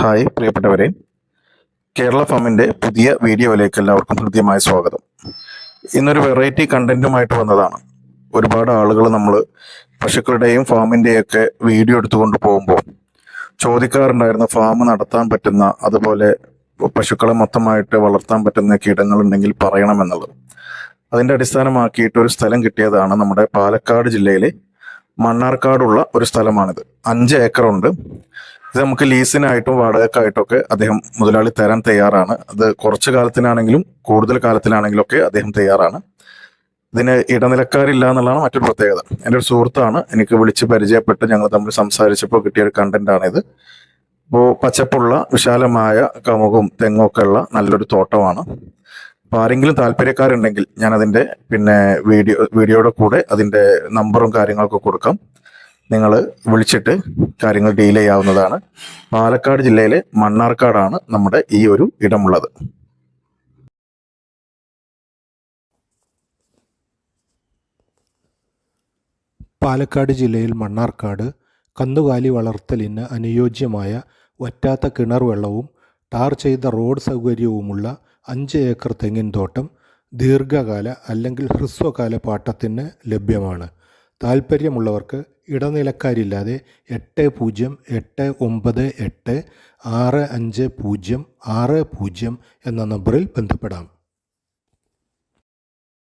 Hi പ്രിയപ്പെട്ടവരെ, കേരള ഫാമിൻ്റെ പുതിയ വീഡിയോയിലേക്ക് എല്ലാവർക്കും ഹൃദ്യമായ സ്വാഗതം. ഇന്നൊരു വെറൈറ്റി കണ്ടന്റുമായിട്ട് വന്നതാണ്. ഒരുപാട് ആളുകൾ നമ്മൾ പശുക്കളുടെയും ഫാമിൻ്റെയൊക്കെ വീഡിയോ എടുത്തുകൊണ്ട് പോകുമ്പോൾ ചോദിക്കാറുണ്ടായിരുന്നു ഫാം നടത്താൻ പറ്റുന്ന, അതുപോലെ പശുക്കളെ മൊത്തമായിട്ട് വളർത്താൻ പറ്റുന്ന ഇടങ്ങളുണ്ടെങ്കിൽ പറയണമെന്നുള്ളത്. അതിൻ്റെ അടിസ്ഥാനമാക്കിയിട്ട് ഒരു സ്ഥലം കിട്ടിയതാണ്. നമ്മുടെ പാലക്കാട് ജില്ലയിലെ മണ്ണാർക്കാടുള്ള ഒരു സ്ഥലമാണിത്. 5 ഏക്കറുണ്ട്. ഇത് നമുക്ക് ലീസിനായിട്ടും വാടകക്കായിട്ടൊക്കെ അദ്ദേഹം മുതലാളി തരാൻ തയ്യാറാണ്. അത് കുറച്ച് കാലത്തിനാണെങ്കിലും കൂടുതൽ കാലത്തിനാണെങ്കിലും ഒക്കെ അദ്ദേഹം തയ്യാറാണ്. ഇതിന് ഇടനിലക്കാരില്ല എന്നുള്ളതാണ് മറ്റൊരു പ്രത്യേകത. എൻ്റെ ഒരു സുഹൃത്താണ് എനിക്ക് വിളിച്ച് പരിചയപ്പെട്ട് ഞങ്ങൾ തമ്മിൽ സംസാരിച്ചപ്പോൾ കിട്ടിയ ഒരു കണ്ടന്റാണിത്. ഇപ്പോൾ പച്ചപ്പുള്ള വിശാലമായ കമുകും തെങ്ങും ഒക്കെ ഉള്ള നല്ലൊരു തോട്ടമാണ്. അപ്പോൾ ആരെങ്കിലും താല്പര്യക്കാരുണ്ടെങ്കിൽ ഞാനതിൻ്റെ വീഡിയോയുടെ കൂടെ അതിൻ്റെ നമ്പറും കാര്യങ്ങളൊക്കെ കൊടുക്കാം. നിങ്ങൾ വിളിച്ചിട്ട് കാര്യങ്ങൾ ഡീൽ ചെയ്യാവുന്നതാണ്. പാലക്കാട് ജില്ലയിലെ മണ്ണാർക്കാടാണ് നമ്മുടെ ഈ ഒരു ഇടമുള്ളത്. പാലക്കാട് ജില്ലയിൽ മണ്ണാർക്കാട് കന്നുകാലി വളർത്തലിന് അനുയോജ്യമായ വറ്റാത്ത കിണർ വെള്ളവും ടാർ ചെയ്ത റോഡ് സൗകര്യവുമുള്ള 5 ഏക്കർ തെങ്ങിൻ തോട്ടം ദീർഘകാല അല്ലെങ്കിൽ ഹ്രസ്വകാല പാട്ടത്തിന് ലഭ്യമാണ്. താൽപ്പര്യമുള്ളവർക്ക് ഇടനിലക്കാരില്ലാതെ 8089865060 എന്ന നമ്പറിൽ ബന്ധപ്പെടാം.